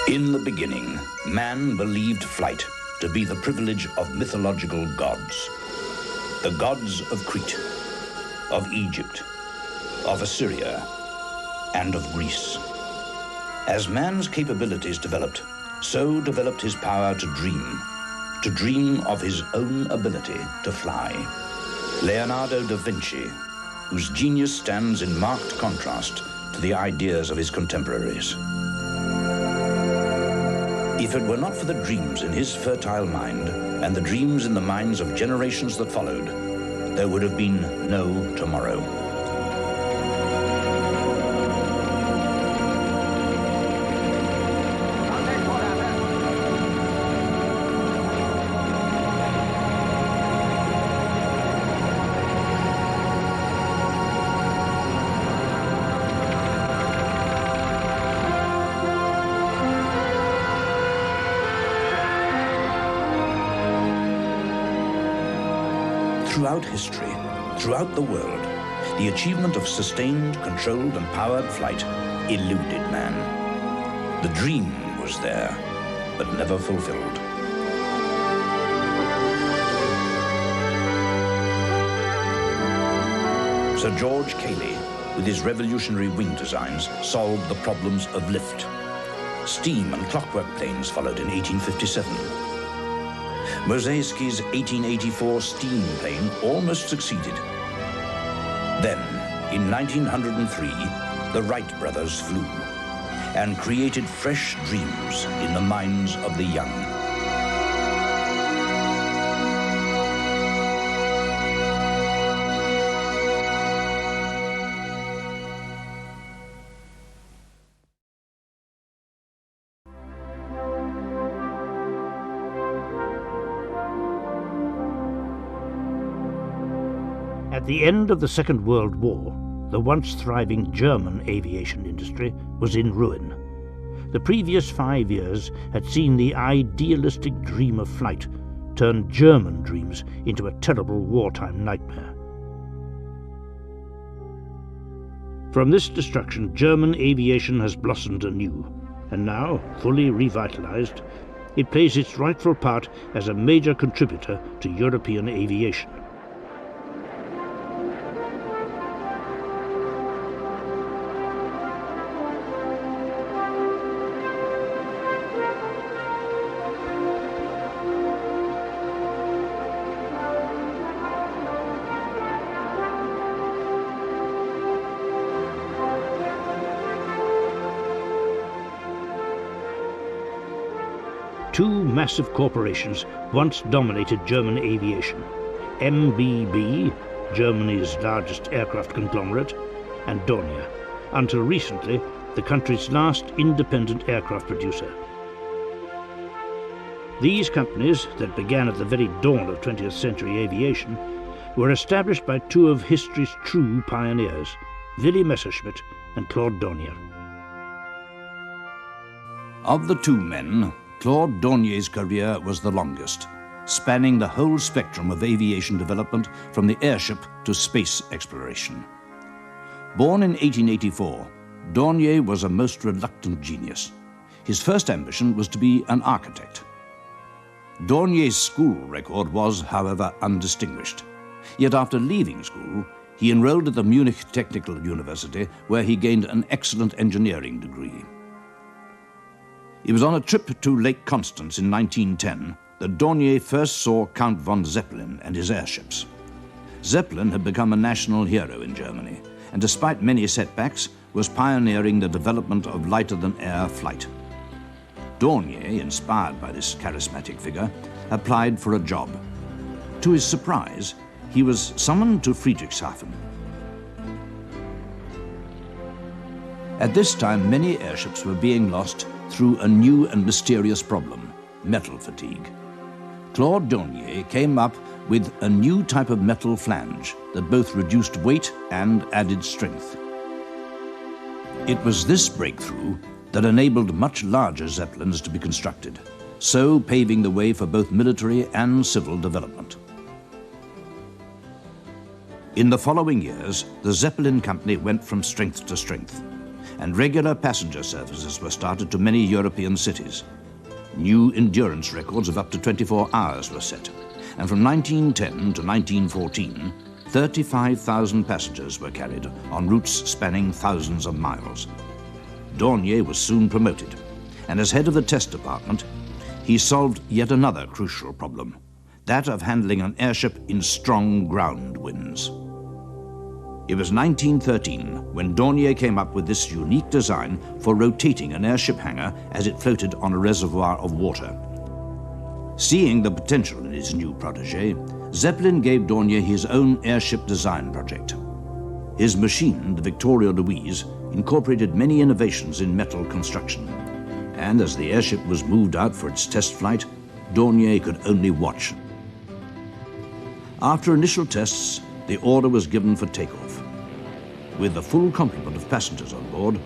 In the beginning, man believed flight to be the privilege of mythological gods. The gods of Crete, of Egypt, of Assyria, and of Greece. As man's capabilities developed, so developed his power to dream of his own ability to fly. Leonardo da Vinci, whose genius stands in marked contrast to the ideas of his contemporaries. If it were not for the dreams in his fertile mind and the dreams in the minds of generations that followed, there would have been no tomorrow. Throughout history, throughout the world, the achievement of sustained, controlled, and powered flight eluded man. The dream was there, but never fulfilled. Sir George Cayley, with his revolutionary wing designs, solved the problems of lift. Steam and clockwork planes followed in 1857. Moszewski's 1884 steam plane almost succeeded. Then, in 1903, the Wright brothers flew and created fresh dreams in the minds of the young. At the end of the Second World War, the once thriving German aviation industry was in ruin. The previous 5 years had seen the idealistic dream of flight turn German dreams into a terrible wartime nightmare. From this destruction, German aviation has blossomed anew, and now, fully revitalized, it plays its rightful part as a major contributor to European aviation. Two massive corporations once dominated German aviation: MBB, Germany's largest aircraft conglomerate, and Dornier, until recently the country's last independent aircraft producer. These companies, that began at the very dawn of 20th century aviation, were established by two of history's true pioneers, Willy Messerschmitt and Claude Dornier. Of the two men, Claude Dornier's career was the longest, spanning the whole spectrum of aviation development from the airship to space exploration. Born in 1884, Dornier was a most reluctant genius. His first ambition was to be an architect. Dornier's school record was, however, undistinguished. Yet after leaving school, he enrolled at the Munich Technical University, where he gained an excellent engineering degree. It was on a trip to Lake Constance in 1910 that Dornier first saw Count von Zeppelin and his airships. Zeppelin had become a national hero in Germany, and despite many setbacks, was pioneering the development of lighter-than-air flight. Dornier, inspired by this charismatic figure, applied for a job. To his surprise, he was summoned to Friedrichshafen. At this time, many airships were being lost through a new and mysterious problem: metal fatigue. Claude Dornier came up with a new type of metal flange that both reduced weight and added strength. It was this breakthrough that enabled much larger Zeppelins to be constructed, so paving the way for both military and civil development. In the following years, the Zeppelin company went from strength to strength, and regular passenger services were started to many European cities. New endurance records of up to 24 hours were set, and from 1910 to 1914, 35,000 passengers were carried on routes spanning thousands of miles. Dornier was soon promoted, and as head of the test department, he solved yet another crucial problem, that of handling an airship in strong ground winds. It was 1913 when Dornier came up with this unique design for rotating an airship hangar as it floated on a reservoir of water. Seeing the potential in his new protege, Zeppelin gave Dornier his own airship design project. His machine, the Victoria Louise, incorporated many innovations in metal construction. And as the airship was moved out for its test flight, Dornier could only watch. After initial tests, the order was given for takeoff. With a full complement of passengers on board,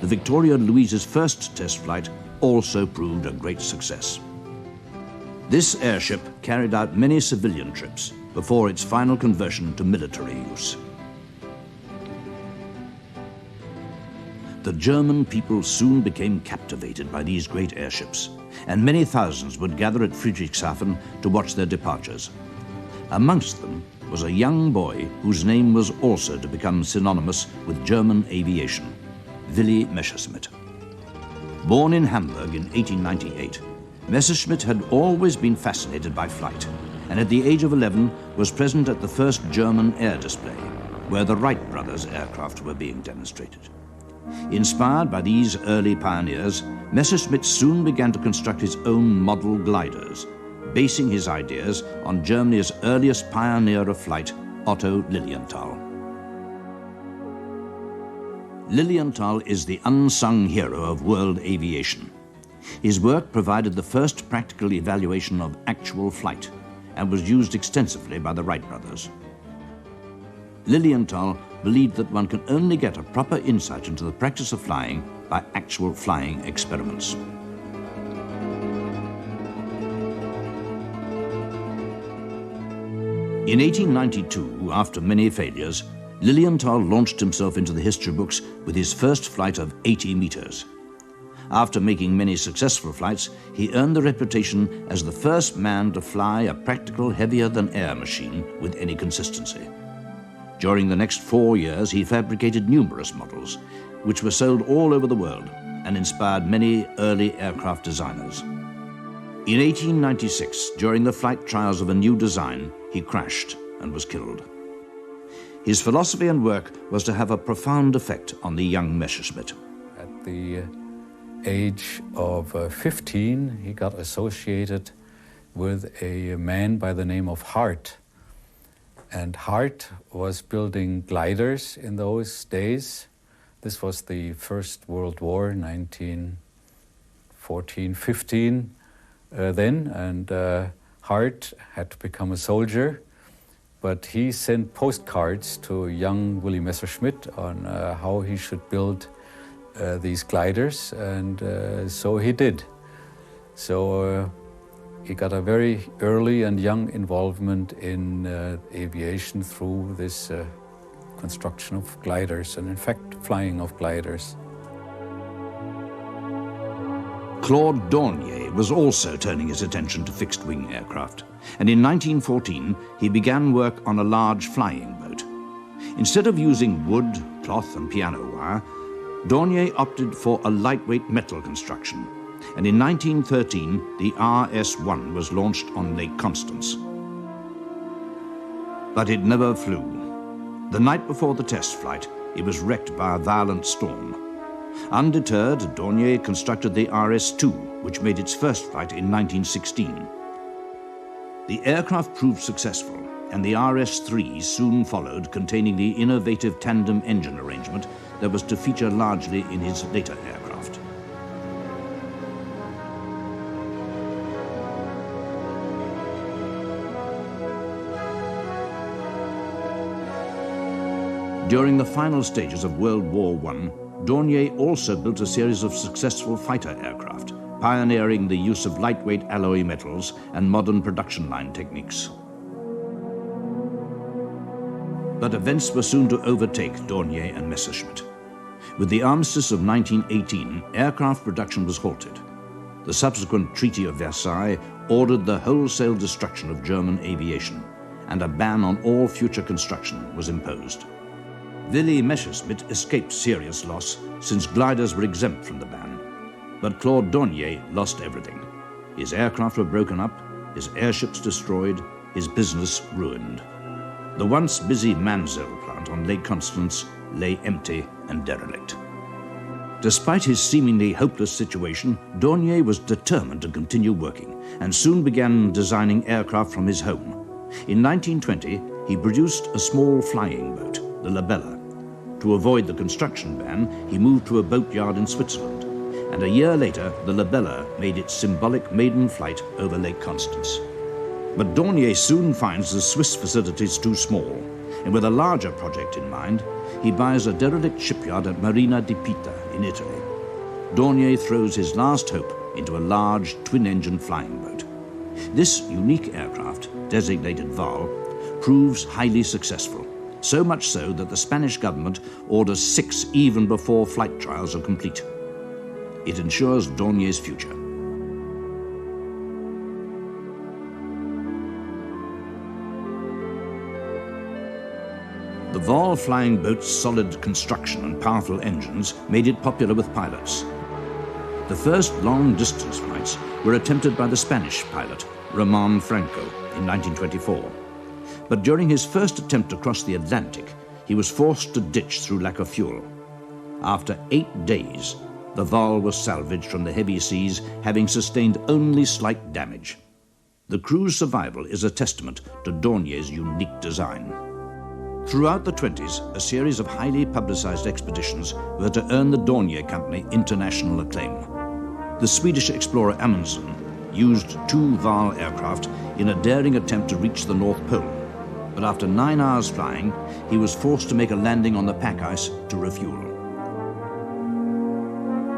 the Victoria Louise's first test flight also proved a great success. This airship carried out many civilian trips before its final conversion to military use. The German people soon became captivated by these great airships, and many thousands would gather at Friedrichshafen to watch their departures. Amongst them was a young boy whose name was also to become synonymous with German aviation, Willy Messerschmitt. Born in Hamburg in 1898, Messerschmitt had always been fascinated by flight, and at the age of 11 was present at the first German air display, where the Wright brothers' aircraft were being demonstrated. Inspired by these early pioneers, Messerschmitt soon began to construct his own model gliders, basing his ideas on Germany's earliest pioneer of flight, Otto Lilienthal. Lilienthal is the unsung hero of world aviation. His work provided the first practical evaluation of actual flight and was used extensively by the Wright brothers. Lilienthal believed that one can only get a proper insight into the practice of flying by actual flying experiments. In 1892, after many failures, Lilienthal launched himself into the history books with his first flight of 80 meters. After making many successful flights, he earned the reputation as the first man to fly a practical heavier-than-air machine with any consistency. During the next 4 years, he fabricated numerous models, which were sold all over the world and inspired many early aircraft designers. In 1896, during the flight trials of a new design, he crashed and was killed. His philosophy and work was to have a profound effect on the young Messerschmitt. At the age of 15, he got associated with a man by the name of Hart. And Hart was building gliders in those days. This was the First World War, 1914-15 then, and Hart had to become a soldier, but he sent postcards to young Willy Messerschmitt on how he should build these gliders, and so he did. So he got a very early and young involvement in aviation through this construction of gliders, and in fact flying of gliders. Claude Dornier was also turning his attention to fixed-wing aircraft, and in 1914 he began work on a large flying boat. Instead of using wood, cloth and piano wire, Dornier opted for a lightweight metal construction, and in 1913 the RS-1 was launched on Lake Constance. But it never flew. The night before the test flight, it was wrecked by a violent storm. Undeterred, Dornier constructed the RS-2, which made its first flight in 1916. The aircraft proved successful, and the RS-3 soon followed, containing the innovative tandem engine arrangement that was to feature largely in his later aircraft. During the final stages of World War I, Dornier also built a series of successful fighter aircraft, pioneering the use of lightweight alloy metals and modern production line techniques. But events were soon to overtake Dornier and Messerschmitt. With the armistice of 1918, aircraft production was halted. The subsequent Treaty of Versailles ordered the wholesale destruction of German aviation, and a ban on all future construction was imposed. Willy Messerschmitt escaped serious loss since gliders were exempt from the ban. But Claude Dornier lost everything. His aircraft were broken up, his airships destroyed, his business ruined. The once busy Manzel plant on Lake Constance lay empty and derelict. Despite his seemingly hopeless situation, Dornier was determined to continue working and soon began designing aircraft from his home. In 1920, he produced a small flying boat, the Labella. To avoid the construction ban, he moved to a boatyard in Switzerland, and a year later, the Labella made its symbolic maiden flight over Lake Constance. But Dornier soon finds the Swiss facilities too small, and with a larger project in mind, he buys a derelict shipyard at Marina di Pita in Italy. Dornier throws his last hope into a large twin-engine flying boat. This unique aircraft, designated Val, proves highly successful, so much so that the Spanish government orders 6 even before flight trials are complete. It ensures Dornier's future. The Val flying boat's solid construction and powerful engines made it popular with pilots. The first long-distance flights were attempted by the Spanish pilot, Ramon Franco, in 1924. But during his first attempt to cross the Atlantic, he was forced to ditch through lack of fuel. After 8 days, the Val was salvaged from the heavy seas, having sustained only slight damage. The crew's survival is a testament to Dornier's unique design. Throughout the 20s, a series of highly publicized expeditions were to earn the Dornier Company international acclaim. The Swedish explorer Amundsen used 2 Val aircraft in a daring attempt to reach the North Pole, but after 9 hours flying, he was forced to make a landing on the pack ice to refuel.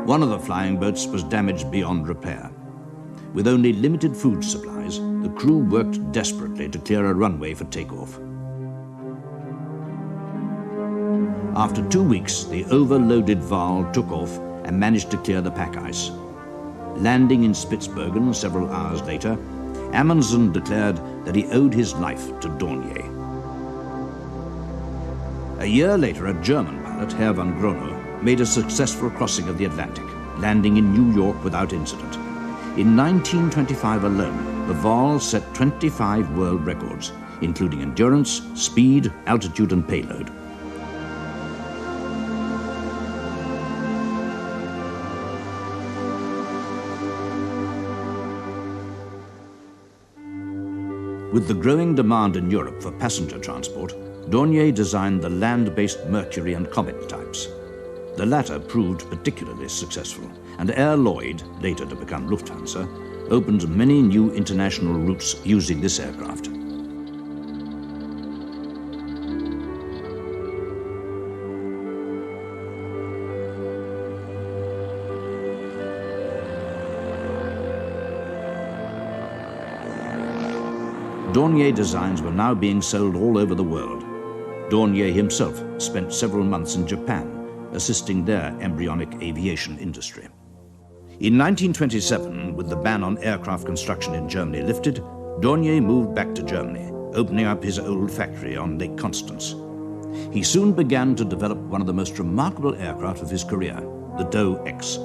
One of the flying boats was damaged beyond repair. With only limited food supplies, the crew worked desperately to clear a runway for takeoff. After 2 weeks, the overloaded Val took off and managed to clear the pack ice. Landing in Spitsbergen several hours later, Amundsen declared that he owed his life to Dornier. A year later, a German pilot, Herr von Grono, made a successful crossing of the Atlantic, landing in New York without incident. In 1925 alone, the Val set 25 world records, including endurance, speed, altitude, and payload. With the growing demand in Europe for passenger transport, Dornier designed the land-based Mercury and Comet types. The latter proved particularly successful, and Air Lloyd, later to become Lufthansa, opened many new international routes using this aircraft. Dornier designs were now being sold all over the world. Dornier himself spent several months in Japan, assisting their embryonic aviation industry. In 1927, with the ban on aircraft construction in Germany lifted, Dornier moved back to Germany, opening up his old factory on Lake Constance. He soon began to develop one of the most remarkable aircraft of his career, the Do X.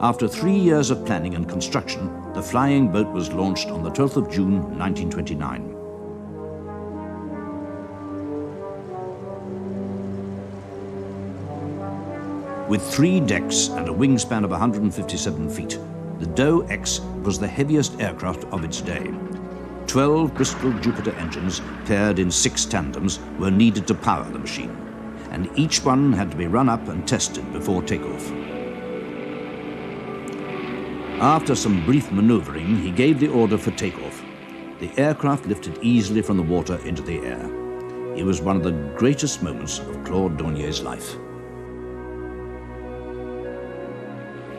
After 3 years of planning and construction, the flying boat was launched on the 12th of June, 1929. With 3 decks and a wingspan of 157 feet, the Do X was the heaviest aircraft of its day. 12 Bristol Jupiter engines, paired in 6 tandems, were needed to power the machine, and each one had to be run up and tested before takeoff. After some brief maneuvering, he gave the order for takeoff. The aircraft lifted easily from the water into the air. It was one of the greatest moments of Claude Dornier's life.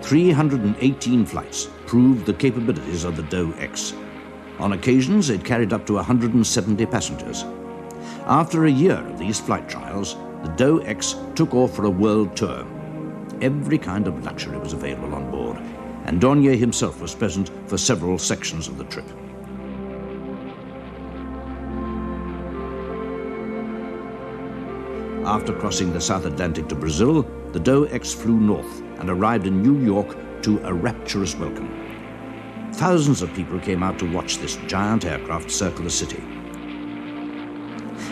318 flights proved the capabilities of the Do X. On occasions, it carried up to 170 passengers. After a year of these flight trials, the Do X took off for a world tour. every kind of luxury was available on board, and Dornier himself was present for several sections of the trip. After crossing the South Atlantic to Brazil, the Do X flew north and arrived in New York to a rapturous welcome. Thousands of people came out to watch this giant aircraft circle the city.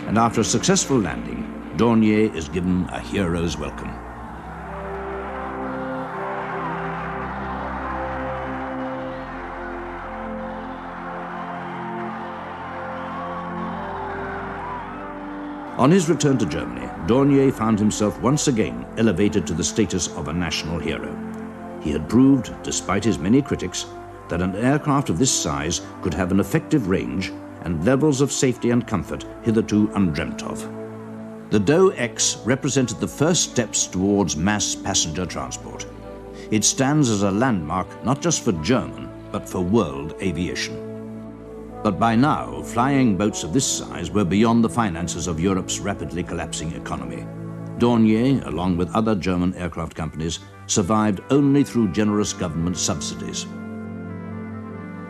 And after a successful landing, Dornier is given a hero's welcome. On his return to Germany, Dornier found himself once again elevated to the status of a national hero. He had proved, despite his many critics, that an aircraft of this size could have an effective range and levels of safety and comfort hitherto undreamt of. The Do X represented the first steps towards mass passenger transport. It stands as a landmark not just for German, but for world aviation. But by now, flying boats of this size were beyond the finances of Europe's rapidly collapsing economy. Dornier, along with other German aircraft companies, survived only through generous government subsidies.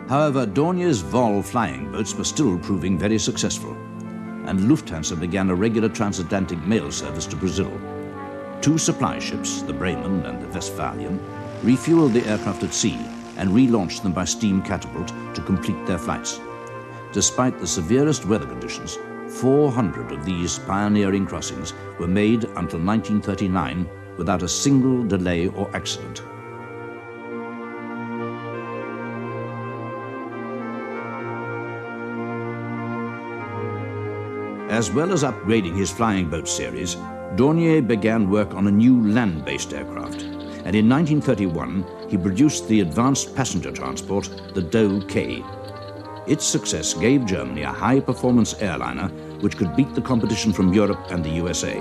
However, Dornier's Vol flying boats were still proving very successful, and Lufthansa began a regular transatlantic mail service to Brazil. Two supply ships, the Bremen and the Westphalian, refueled the aircraft at sea and relaunched them by steam catapult to complete their flights. Despite the severest weather conditions, 400 of these pioneering crossings were made until 1939 without a single delay or accident. As well as upgrading his flying boat series, Dornier began work on a new land-based aircraft, and in 1931 he produced the advanced passenger transport, the Do K. Its success gave Germany a high-performance airliner which could beat the competition from Europe and the USA.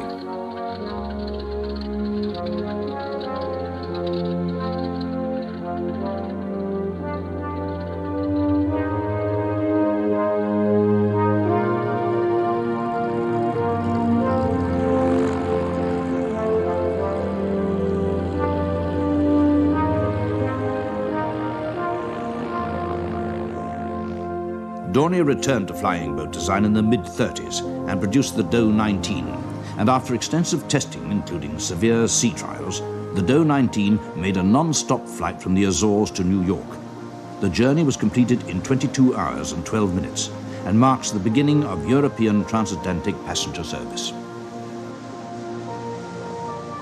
Dornier returned to flying boat design in the mid-30s and produced the Do 19. And after extensive testing, including severe sea trials, the Do 19 made a non-stop flight from the Azores to New York. The journey was completed in 22 hours and 12 minutes and marks the beginning of European transatlantic passenger service.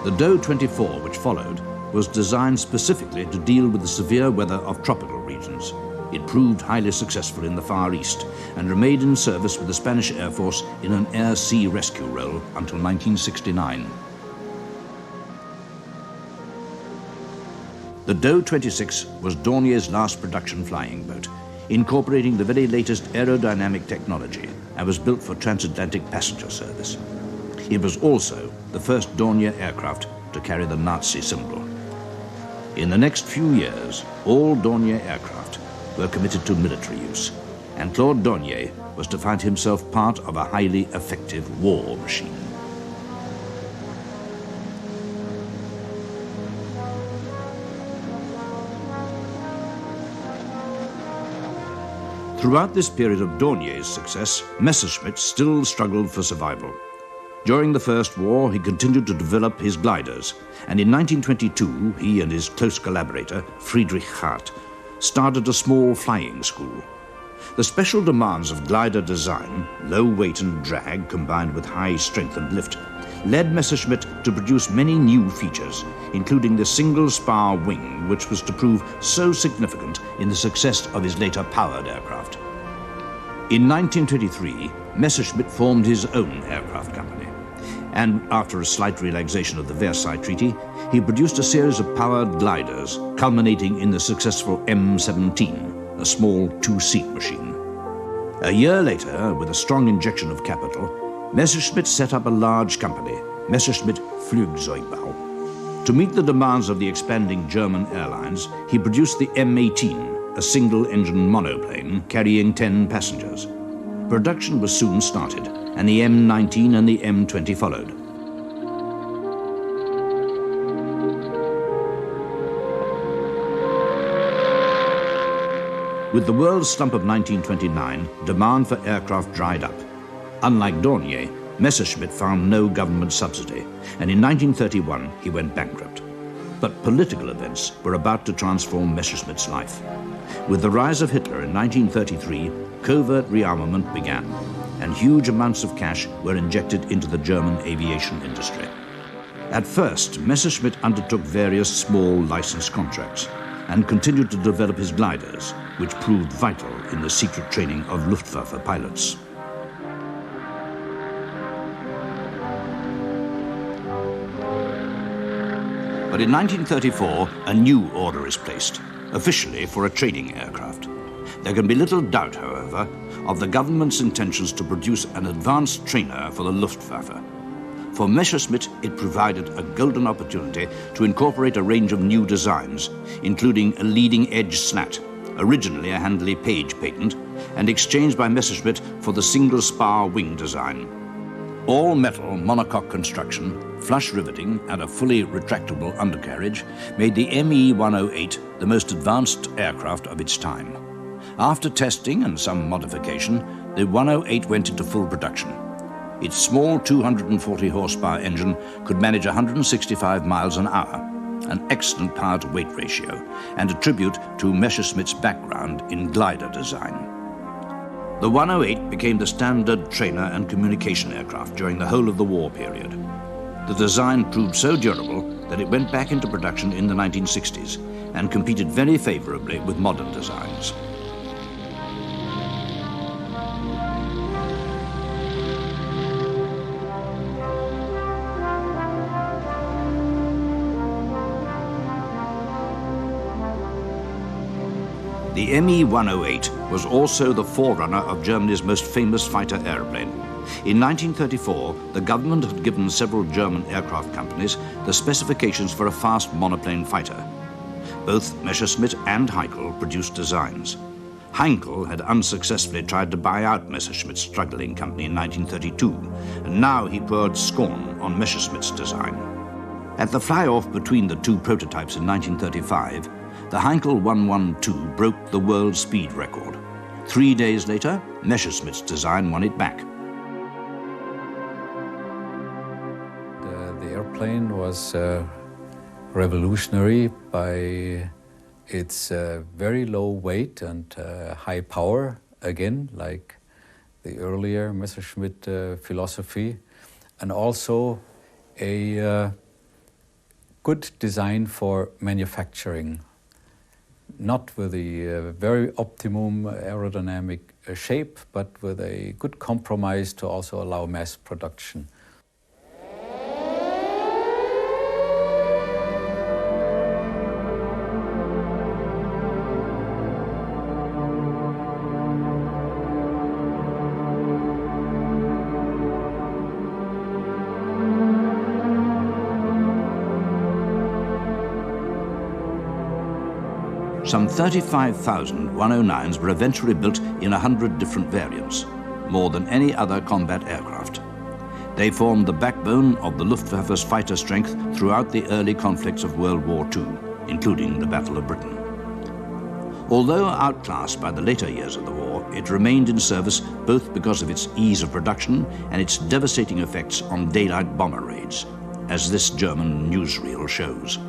The Do 24, which followed, was designed specifically to deal with the severe weather of tropical regions. It proved highly successful in the Far East and remained in service with the Spanish Air Force in an air-sea rescue role until 1969. The Do 26 was Dornier's last production flying boat, incorporating the very latest aerodynamic technology, and was built for transatlantic passenger service. It was also the first Dornier aircraft to carry the Nazi symbol. In the next few years, all Dornier aircraft were committed to military use, and Claude Dornier was to find himself part of a highly effective war machine. Throughout this period of Dornier's success, Messerschmitt still struggled for survival. During the First War, he continued to develop his gliders, and in 1922, he and his close collaborator, Friedrich Hart, started a small flying school. The special demands of glider design, low weight and drag combined with high strength and lift, led Messerschmitt to produce many new features, including the single-spar wing, which was to prove so significant in the success of his later powered aircraft. In 1923, Messerschmitt formed his own aircraft company, and after a slight relaxation of the Versailles Treaty, he produced a series of powered gliders, culminating in the successful M-17, a small two-seat machine. A year later, with a strong injection of capital, Messerschmitt set up a large company, Messerschmitt Flugzeugbau. To meet the demands of the expanding German airlines, he produced the M-18, a single-engine monoplane carrying 10 passengers. Production was soon started, and the M-19 and the M-20 followed. With the world slump of 1929, demand for aircraft dried up. Unlike Dornier, Messerschmitt found no government subsidy, and in 1931 he went bankrupt. But political events were about to transform Messerschmitt's life. With the rise of Hitler in 1933, covert rearmament began, and huge amounts of cash were injected into the German aviation industry. At first, Messerschmitt undertook various small license contracts and continued to develop his gliders, which proved vital in the secret training of Luftwaffe pilots. But in 1934, a new order is placed, officially for a training aircraft. There can be little doubt, however, of the government's intentions to produce an advanced trainer for the Luftwaffe. For Messerschmitt, it provided a golden opportunity to incorporate a range of new designs, including a leading-edge slat, originally a Handley Page patent, and exchanged by Messerschmitt for the single-spar wing design. All-metal monocoque construction, flush riveting, and a fully retractable undercarriage made the Me-108 the most advanced aircraft of its time. After testing and some modification, the 108 went into full production. Its small 240 horsepower engine could manage 165 miles an hour, an excellent power-to-weight ratio, and a tribute to Messerschmitt's background in glider design. The 108 became the standard trainer and communication aircraft during the whole of the war period. The design proved so durable that it went back into production in the 1960s and competed very favorably with modern designs. The Me-108 was also the forerunner of Germany's most famous fighter airplane. In 1934, the government had given several German aircraft companies the specifications for a fast monoplane fighter. Both Messerschmitt and Heinkel produced designs. Heinkel had unsuccessfully tried to buy out Messerschmitt's struggling company in 1932, and now he poured scorn on Messerschmitt's design. At the fly-off between the two prototypes in 1935, the Heinkel 112 broke the world speed record. 3 days later, Messerschmitt's design won it back. The airplane was revolutionary by its very low weight and high power, again, like the earlier Messerschmitt philosophy, and also a good design for manufacturing. Not with a very optimum aerodynamic shape, but with a good compromise to also allow mass production. Some 35,000 109s were eventually built in 100 different variants, more than any other combat aircraft. They formed the backbone of the Luftwaffe's fighter strength throughout the early conflicts of World War II, including the Battle of Britain. Although outclassed by the later years of the war, it remained in service both because of its ease of production and its devastating effects on daylight bomber raids, as this German newsreel shows.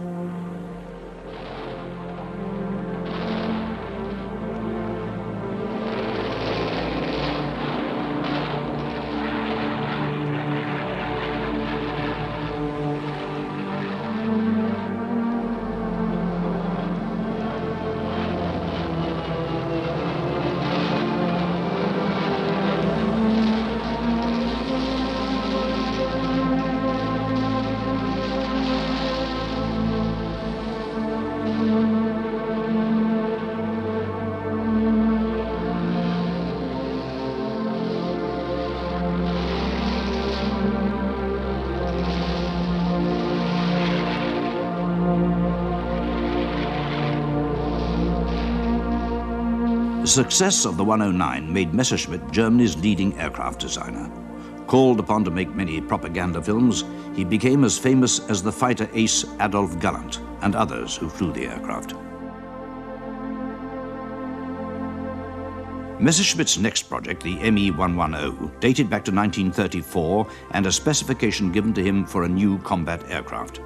The success of the 109 made Messerschmitt Germany's leading aircraft designer. Called upon to make many propaganda films, he became as famous as the fighter ace Adolf Galland and others who flew the aircraft. Messerschmitt's next project, the Me-110, dated back to 1934 and a specification given to him for a new combat aircraft.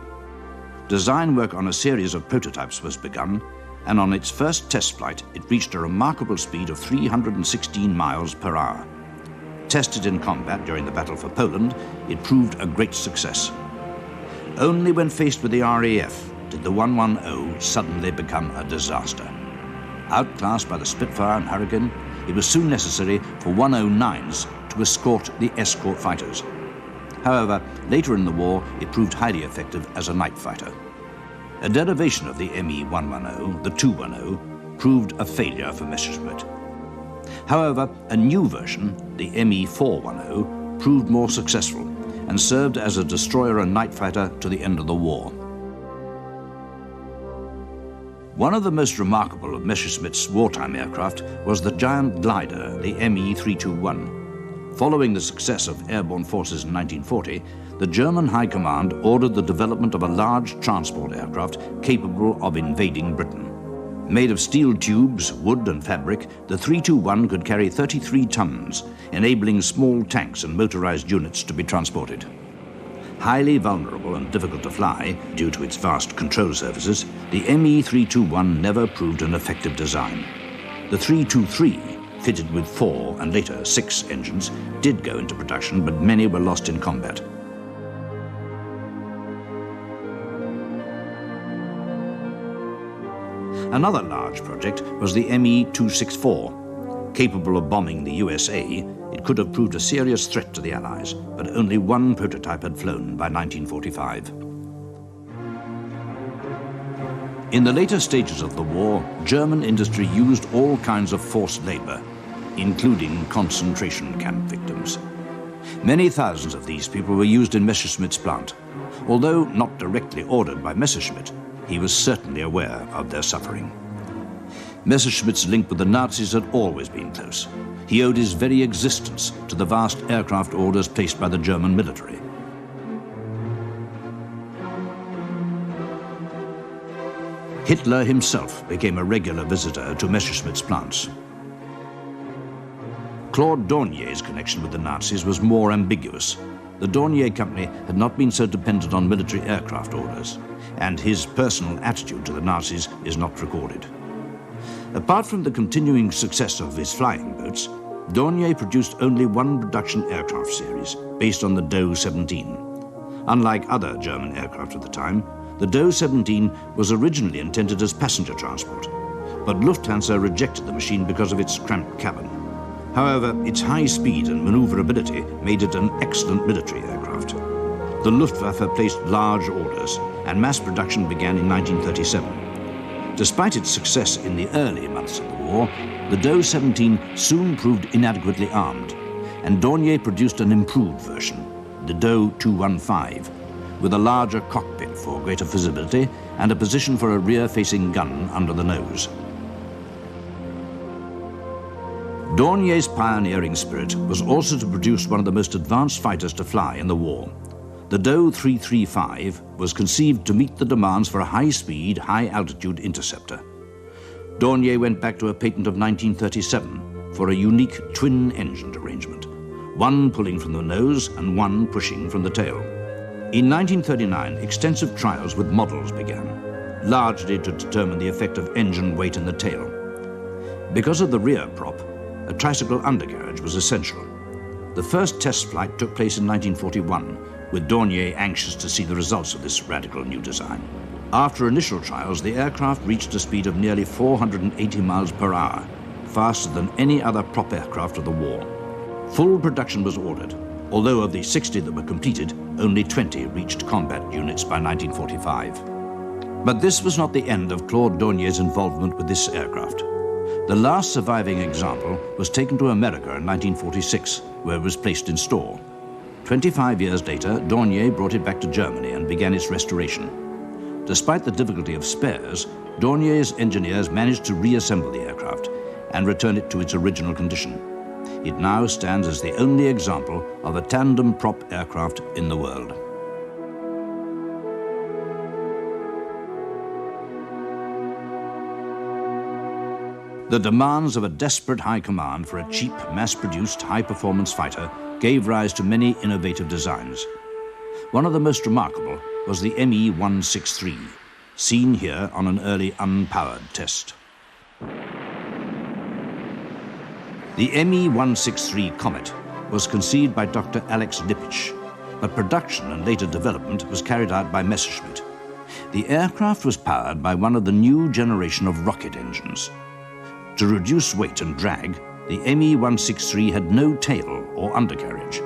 Design work on a series of prototypes was begun, and on its first test flight, it reached a remarkable speed of 316 miles per hour. Tested in combat during the Battle for Poland, it proved a great success. Only when faced with the RAF did the 110 suddenly become a disaster. Outclassed by the Spitfire and Hurricane, it was soon necessary for 109s to escort the escort fighters. However, later in the war, it proved highly effective as a night fighter. A derivation of the Me-110, the 210, proved a failure for Messerschmitt. However, a new version, the Me-410, proved more successful and served as a destroyer and night fighter to the end of the war. One of the most remarkable of Messerschmitt's wartime aircraft was the giant glider, the Me-321. Following the success of airborne forces in 1940, the German High Command ordered the development of a large transport aircraft capable of invading Britain. Made of steel tubes, wood and fabric, the 321 could carry 33 tons, enabling small tanks and motorized units to be transported. Highly vulnerable and difficult to fly due to its vast control surfaces, the Me-321 never proved an effective design. The 323, fitted with 4 and later 6 engines, did go into production, but many were lost in combat. Another large project was the Me-264. Capable of bombing the USA, it could have proved a serious threat to the Allies, but only one prototype had flown by 1945. In the later stages of the war, German industry used all kinds of forced labor, including concentration camp victims. Many thousands of these people were used in Messerschmitt's plant. Although not directly ordered by Messerschmitt, he was certainly aware of their suffering. Messerschmitt's link with the Nazis had always been close. He owed his very existence to the vast aircraft orders placed by the German military. Hitler himself became a regular visitor to Messerschmitt's plants. Claude Dornier's connection with the Nazis was more ambiguous. The Dornier company had not been so dependent on military aircraft orders, and his personal attitude to the Nazis is not recorded. Apart from the continuing success of his flying boats, Dornier produced only one production aircraft series based on the Do 17. Unlike other German aircraft at the time, the Do 17 was originally intended as passenger transport, but Lufthansa rejected the machine because of its cramped cabin. However, its high speed and maneuverability made it an excellent military aircraft. The Luftwaffe placed large orders, and mass production began in 1937. Despite its success in the early months of the war, the Do 17 soon proved inadequately armed, and Dornier produced an improved version, the Do 215, with a larger cockpit for greater visibility and a position for a rear-facing gun under the nose. Dornier's pioneering spirit was also to produce one of the most advanced fighters to fly in the war. The Do 335 was conceived to meet the demands for a high-speed, high-altitude interceptor. Dornier went back to a patent of 1937 for a unique twin-engined arrangement, one pulling from the nose and one pushing from the tail. In 1939, extensive trials with models began, largely to determine the effect of engine weight in the tail. Because of the rear prop, a tricycle undercarriage was essential. The first test flight took place in 1941, with Dornier anxious to see the results of this radical new design. After initial trials, the aircraft reached a speed of nearly 480 miles per hour, faster than any other prop aircraft of the war. Full production was ordered, although of the 60 that were completed, only 20 reached combat units by 1945. But this was not the end of Claude Dornier's involvement with this aircraft. The last surviving example was taken to America in 1946, where it was placed in store. 25 years later, Dornier brought it back to Germany and began its restoration. Despite the difficulty of spares, Dornier's engineers managed to reassemble the aircraft and return it to its original condition. It now stands as the only example of a tandem prop aircraft in the world. The demands of a desperate high command for a cheap, mass-produced, high-performance fighter gave rise to many innovative designs. One of the most remarkable was the ME-163, seen here on an early unpowered test. The ME-163 Comet was conceived by Dr. Alex Lippisch, but production and later development was carried out by Messerschmitt. The aircraft was powered by one of the new generation of rocket engines. To reduce weight and drag, the ME-163 had no tail or undercarriage,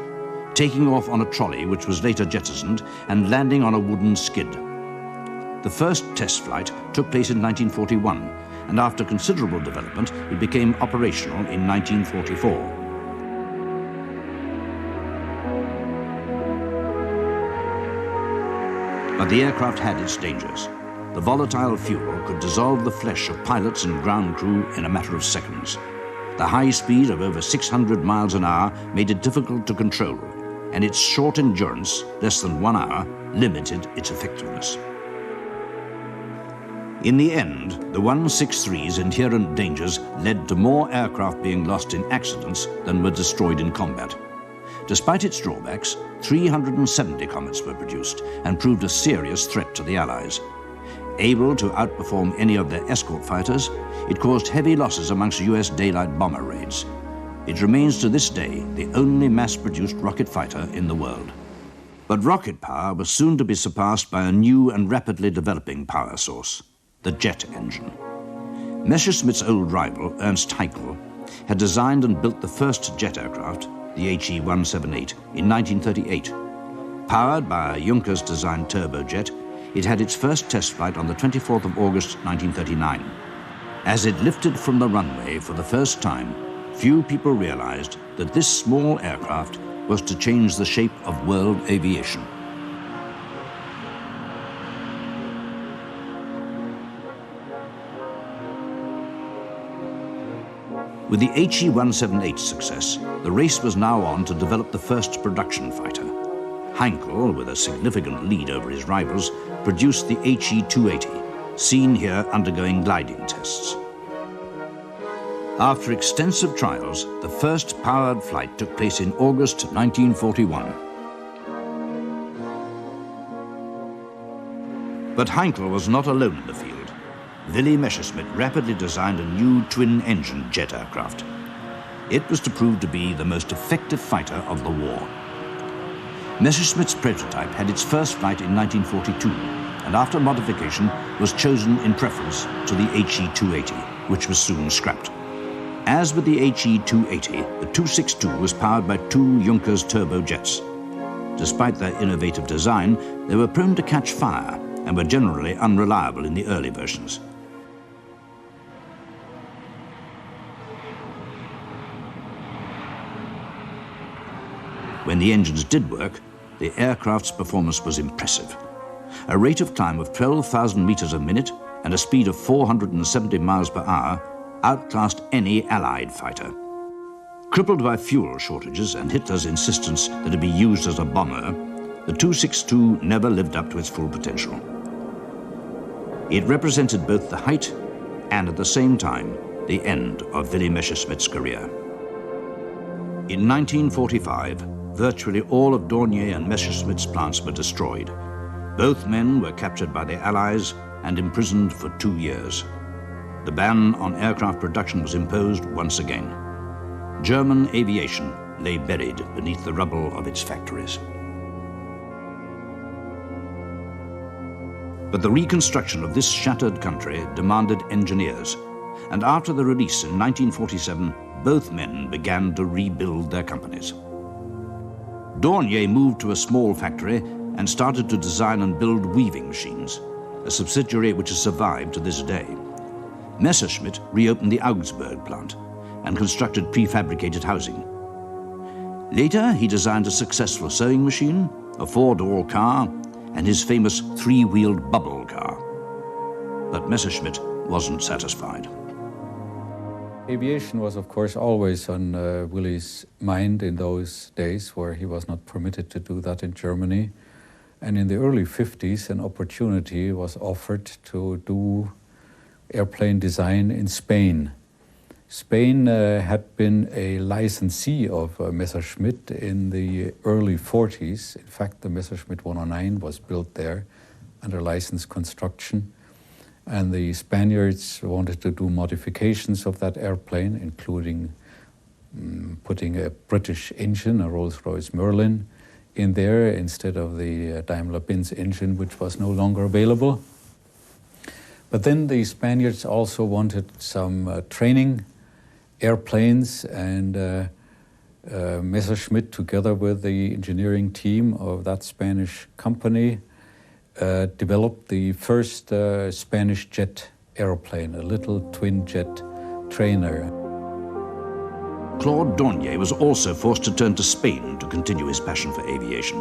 taking off on a trolley which was later jettisoned and landing on a wooden skid. The first test flight took place in 1941, and after considerable development, it became operational in 1944. But the aircraft had its dangers. The volatile fuel could dissolve the flesh of pilots and ground crew in a matter of seconds. The high speed of over 600 miles an hour made it difficult to control, and its short endurance, less than 1 hour, limited its effectiveness. In the end, the 163's inherent dangers led to more aircraft being lost in accidents than were destroyed in combat. Despite its drawbacks, 370 Comets were produced and proved a serious threat to the Allies. Able to outperform any of their escort fighters, it caused heavy losses amongst US daylight bomber raids. It remains to this day the only mass-produced rocket fighter in the world. But rocket power was soon to be surpassed by a new and rapidly developing power source, the jet engine. Messerschmitt's old rival, Ernst Haeckel, had designed and built the first jet aircraft, the HE-178, in 1938. Powered by a Junkers-designed turbojet, it had its first test flight on the 24th of August 1939. As it lifted from the runway for the first time, few people realized that this small aircraft was to change the shape of world aviation. With the HE-178's success, the race was now on to develop the first production fighter. Heinkel, with a significant lead over his rivals, produced the HE-280, seen here undergoing gliding tests. After extensive trials, the first powered flight took place in August 1941. But Heinkel was not alone in the field. Willy Messerschmitt rapidly designed a new twin-engine jet aircraft. It was to prove to be the most effective fighter of the war. Messerschmitt's prototype had its first flight in 1942, and after modification was chosen in preference to the HE-280, which was soon scrapped. As with the HE-280, the 262 was powered by two Junkers turbojets. Despite their innovative design, they were prone to catch fire and were generally unreliable in the early versions. When the engines did work, the aircraft's performance was impressive. A rate of climb of 12,000 meters a minute and a speed of 470 miles per hour outclassed any Allied fighter. Crippled by fuel shortages and Hitler's insistence that it be used as a bomber, the 262 never lived up to its full potential. It represented both the height and, at the same time, the end of Willy Messerschmitt's career. In 1945, virtually all of Dornier and Messerschmitt's plants were destroyed. Both men were captured by the Allies and imprisoned for 2 years. The ban on aircraft production was imposed once again. German aviation lay buried beneath the rubble of its factories. But the reconstruction of this shattered country demanded engineers, and after the release in 1947, both men began to rebuild their companies. Dornier moved to a small factory and started to design and build weaving machines, a subsidiary which has survived to this day. Messerschmitt reopened the Augsburg plant and constructed prefabricated housing. Later, he designed a successful sewing machine, a four-door car, and his famous three-wheeled bubble car. But Messerschmitt wasn't satisfied. Aviation was, of course, always on Willy's mind in those days, where he was not permitted to do that in Germany. And in the early 50s, an opportunity was offered to do airplane design in Spain. Spain had been a licensee of Messerschmitt in the early 40s. In fact, the Messerschmitt 109 was built there under license construction. And the Spaniards wanted to do modifications of that airplane, including putting a British engine, a Rolls-Royce Merlin, in there instead of the Daimler-Benz engine, which was no longer available. But then the Spaniards also wanted some training airplanes, and Messerschmitt, together with the engineering team of that Spanish company, developed the first Spanish jet airplane, a little twin-jet trainer. Claude Dornier was also forced to turn to Spain to continue his passion for aviation.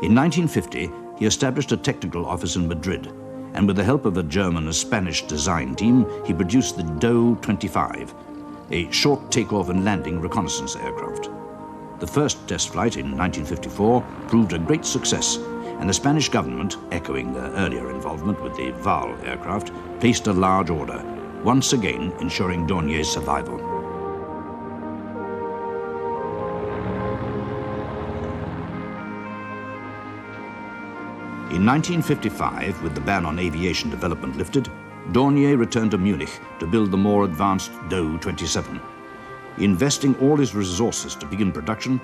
In 1950, he established a technical office in Madrid, and with the help of a German and Spanish design team, he produced the Do 25, a short takeoff and landing reconnaissance aircraft. The first test flight in 1954 proved a great success, and the Spanish government, echoing their earlier involvement with the Val aircraft, placed a large order, once again ensuring Dornier's survival. In 1955, with the ban on aviation development lifted, Dornier returned to Munich to build the more advanced Do 27. Investing all his resources to begin production,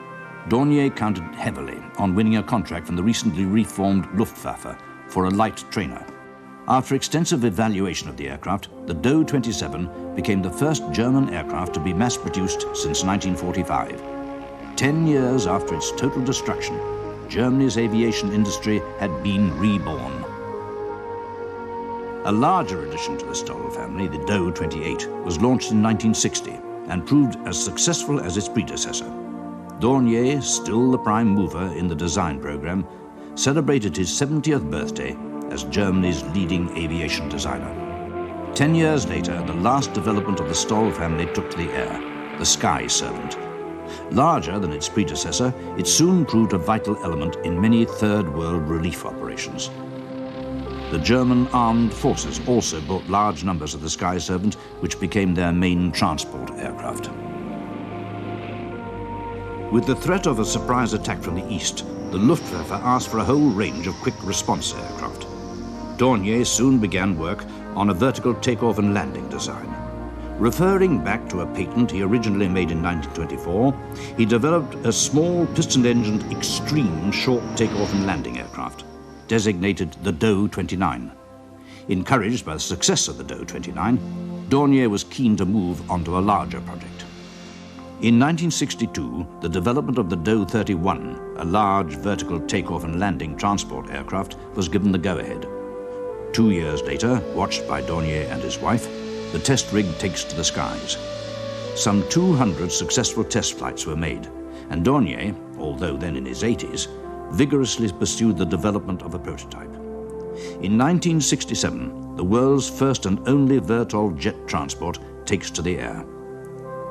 Dornier counted heavily on winning a contract from the recently reformed Luftwaffe for a light trainer. After extensive evaluation of the aircraft, the Do 27 became the first German aircraft to be mass-produced since 1945. 10 years after its total destruction, Germany's aviation industry had been reborn. A larger addition to the STOL family, the Do 28, was launched in 1960 and proved as successful as its predecessor. Dornier, still the prime mover in the design program, celebrated his 70th birthday as Germany's leading aviation designer. 10 years later, the last development of the STOL family took to the air, the Sky Servant. Larger than its predecessor, it soon proved a vital element in many Third World relief operations. The German armed forces also bought large numbers of the Sky Servant, which became their main transport aircraft. With the threat of a surprise attack from the east, the Luftwaffe asked for a whole range of quick response aircraft. Dornier soon began work on a vertical takeoff and landing design. Referring back to a patent he originally made in 1924, he developed a small piston-engined extreme short takeoff and landing aircraft, designated the Do 29. Encouraged by the success of the Do 29, Dornier was keen to move onto a larger project. In 1962, the development of the Do 31, a large vertical takeoff and landing transport aircraft, was given the go-ahead. 2 years later, watched by Dornier and his wife, the test rig takes to the skies. Some 200 successful test flights were made, and Dornier, although then in his 80s, vigorously pursued the development of a prototype. In 1967, the world's first and only VTOL jet transport takes to the air.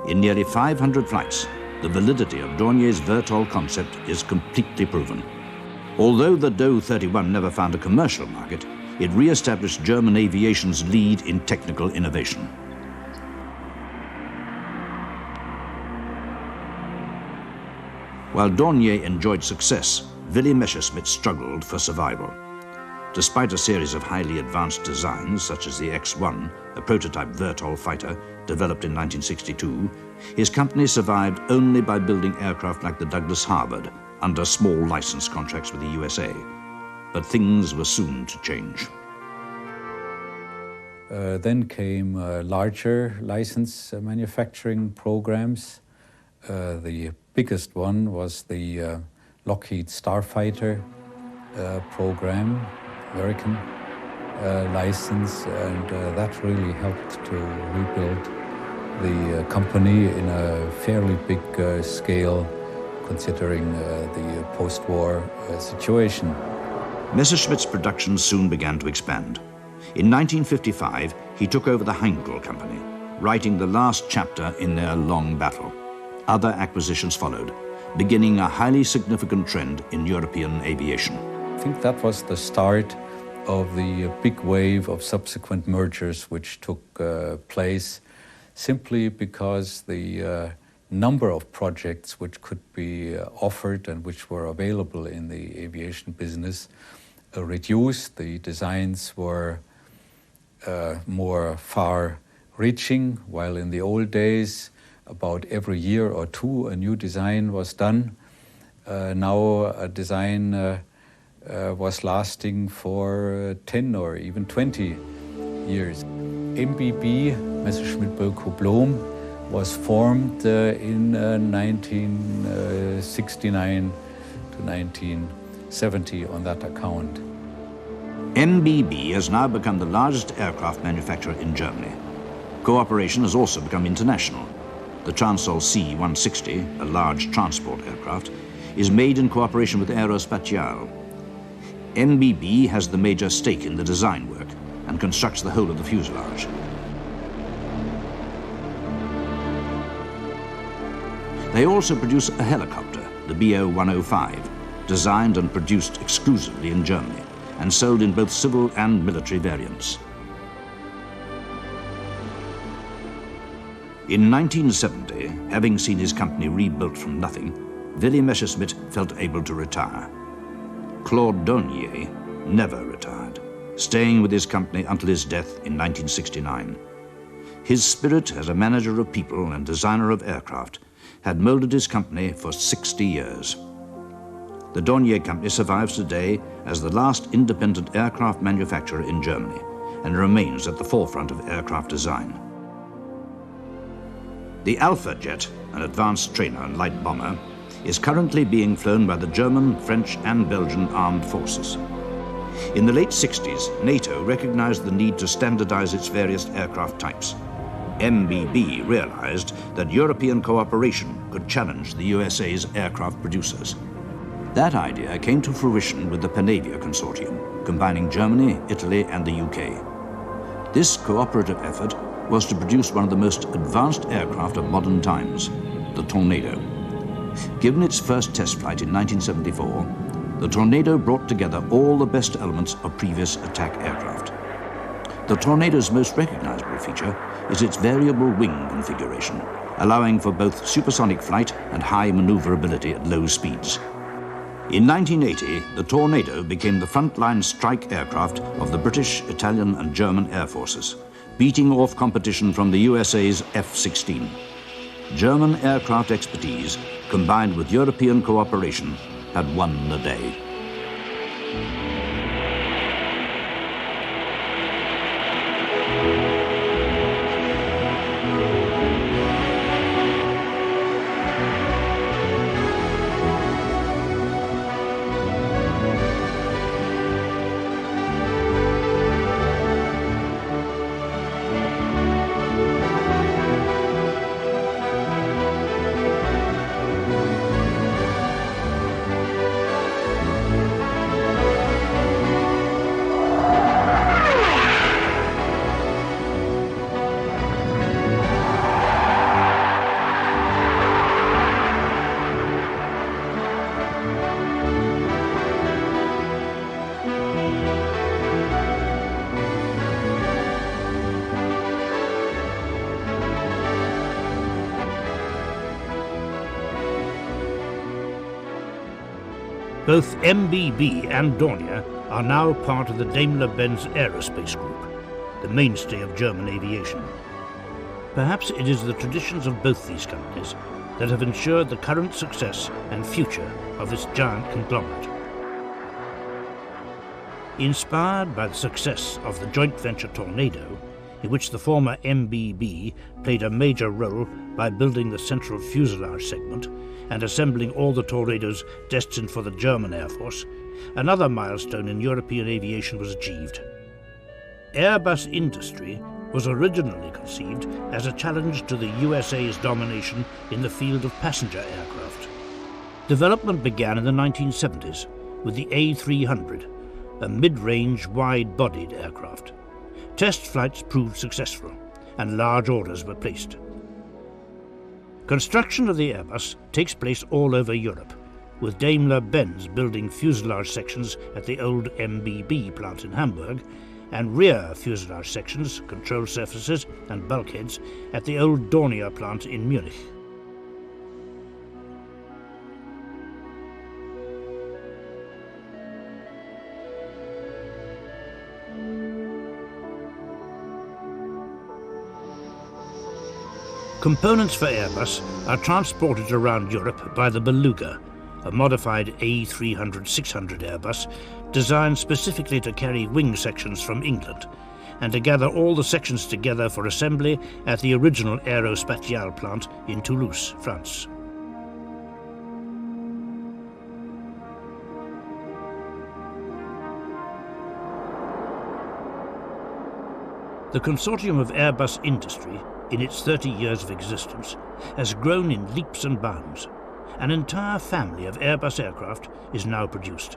In nearly 500 flights, the validity of Dornier's VTOL concept is completely proven. Although the Do 31 never found a commercial market, it re-established German aviation's lead in technical innovation. While Dornier enjoyed success, Willy Messerschmitt struggled for survival. Despite a series of highly advanced designs, such as the X-1, a prototype VTOL fighter developed in 1962, his company survived only by building aircraft like the Douglas Harvard under small license contracts with the USA. But things were soon to change. Then came larger license manufacturing programs. The biggest one was the Lockheed Starfighter program, American license, and that really helped to rebuild the company in a fairly big scale, considering the post-war situation. Messerschmitt's production soon began to expand. In 1955, he took over the Heinkel Company, writing the last chapter in their long battle. Other acquisitions followed, beginning a highly significant trend in European aviation. I think that was the start of the big wave of subsequent mergers which took place simply because the number of projects which could be offered and which were available in the aviation business reduced. The designs were more far-reaching, while in the old days, about every year or two, a new design was done. Now a design was lasting for 10 or even 20 years. MBB, Messerschmitt Bf, was formed in 1969 to 1970 on that account. MBB has now become the largest aircraft manufacturer in Germany. Cooperation has also become international. The Chancel C-160, a large transport aircraft, is made in cooperation with Aerospatiale. MBB has the major stake in the design work and constructs the whole of the fuselage. They also produce a helicopter, the Bo-105, designed and produced exclusively in Germany and sold in both civil and military variants. In 1970, having seen his company rebuilt from nothing, Willy Messerschmitt felt able to retire. Claude Dornier never retired, staying with his company until his death in 1969. His spirit as a manager of people and designer of aircraft had molded his company for 60 years. The Dornier company survives today as the last independent aircraft manufacturer in Germany and remains at the forefront of aircraft design. The Alpha jet, an advanced trainer and light bomber, is currently being flown by the German, French and Belgian armed forces. In the late 60s, NATO recognized the need to standardize its various aircraft types. MBB realized that European cooperation could challenge the USA's aircraft producers. That idea came to fruition with the Panavia Consortium, combining Germany, Italy and the UK. This cooperative effort was to produce one of the most advanced aircraft of modern times, the Tornado. Given its first test flight in 1974, the Tornado brought together all the best elements of previous attack aircraft. The Tornado's most recognizable feature is its variable wing configuration, allowing for both supersonic flight and high maneuverability at low speeds. In 1980, the Tornado became the frontline strike aircraft of the British, Italian and German air forces, beating off competition from the USA's F-16. German aircraft expertise, combined with European cooperation, had won the day. Both MBB and Dornier are now part of the Daimler-Benz Aerospace Group, the mainstay of German aviation. Perhaps it is the traditions of both these companies that have ensured the current success and future of this giant conglomerate. Inspired by the success of the joint venture Tornado, in which the former MBB played a major role by building the central fuselage segment and assembling all the Tornadoes destined for the German Air Force, another milestone in European aviation was achieved. Airbus industry was originally conceived as a challenge to the USA's domination in the field of passenger aircraft. Development began in the 1970s with the A300, a mid-range, wide-bodied aircraft. Test flights proved successful, and large orders were placed. Construction of the Airbus takes place all over Europe, with Daimler-Benz building fuselage sections at the old MBB plant in Hamburg and rear fuselage sections, control surfaces and bulkheads at the old Dornier plant in Munich. Components for Airbus are transported around Europe by the Beluga, a modified A300-600 Airbus designed specifically to carry wing sections from England and to gather all the sections together for assembly at the original Aerospatiale plant in Toulouse, France. The consortium of Airbus industry, in its 30 years of existence, has grown in leaps and bounds. An entire family of Airbus aircraft is now produced.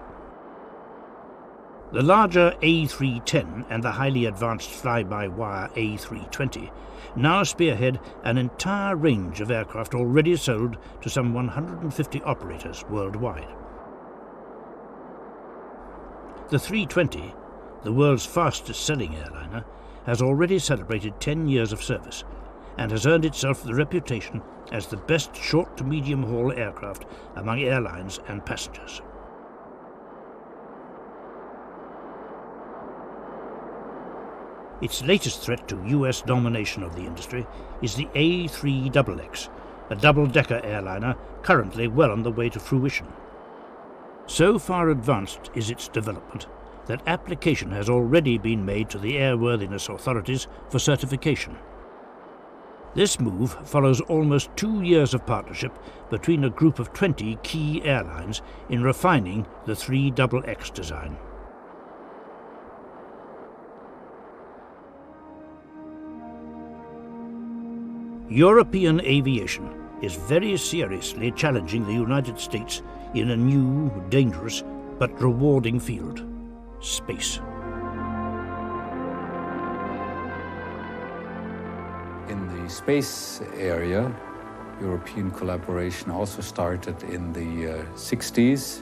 The larger A310 and the highly advanced fly-by-wire A320 now spearhead an entire range of aircraft already sold to some 150 operators worldwide. The 320, the world's fastest-selling airliner, has already celebrated 10 years of service and has earned itself the reputation as the best short to medium haul aircraft among airlines and passengers. Its latest threat to US domination of the industry is the A3XX, a double-decker airliner currently well on the way to fruition. So far advanced is its development that application has already been made to the airworthiness authorities for certification. This move follows almost 2 years of partnership between a group of 20 key airlines in refining the 3XX design. European aviation is very seriously challenging the United States in a new, dangerous, but rewarding field: space. In the space area, European collaboration also started in the 60s,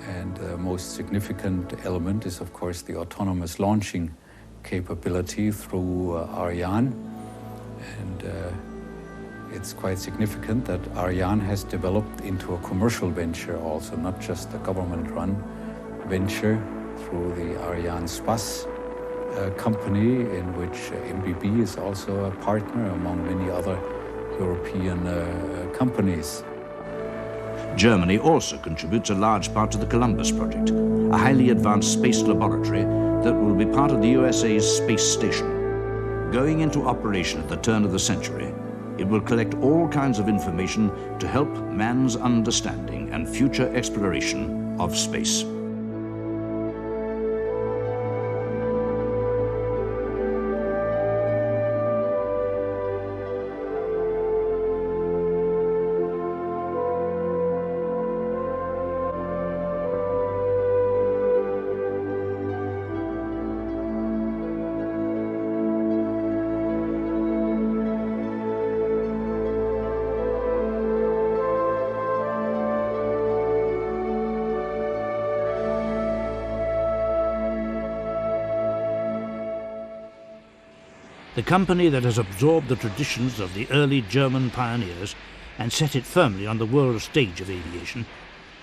and the most significant element is, of course, the autonomous launching capability through Ariane. And it's quite significant that Ariane has developed into a commercial venture also, not just a government-run venture through the Ariane Space company, in which MBB is also a partner among many other European companies. Germany also contributes a large part to the Columbus project, a highly advanced space laboratory that will be part of the USA's space station. Going into operation at the turn of the century, it will collect all kinds of information to help man's understanding and future exploration of space. The company that has absorbed the traditions of the early German pioneers and set it firmly on the world stage of aviation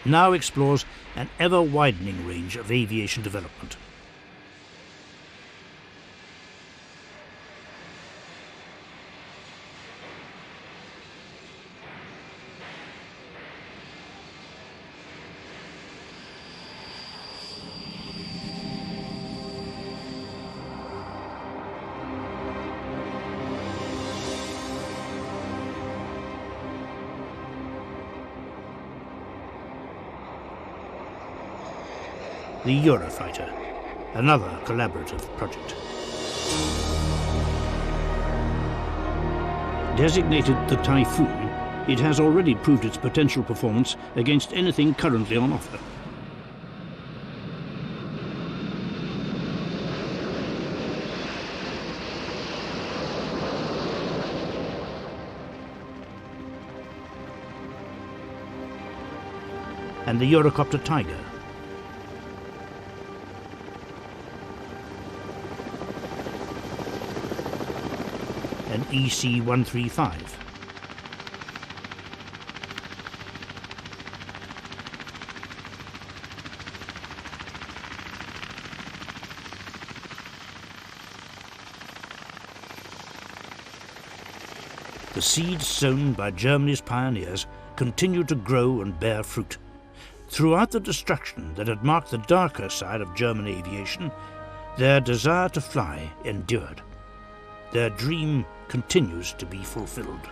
now explores an ever-widening range of aviation development. The Eurofighter, another collaborative project. Designated the Typhoon, it has already proved its potential performance against anything currently on offer. And the Eurocopter Tiger. an EC-135. The seeds sown by Germany's pioneers continued to grow and bear fruit. Throughout the destruction that had marked the darker side of German aviation, their desire to fly endured. Their dream continues to be fulfilled.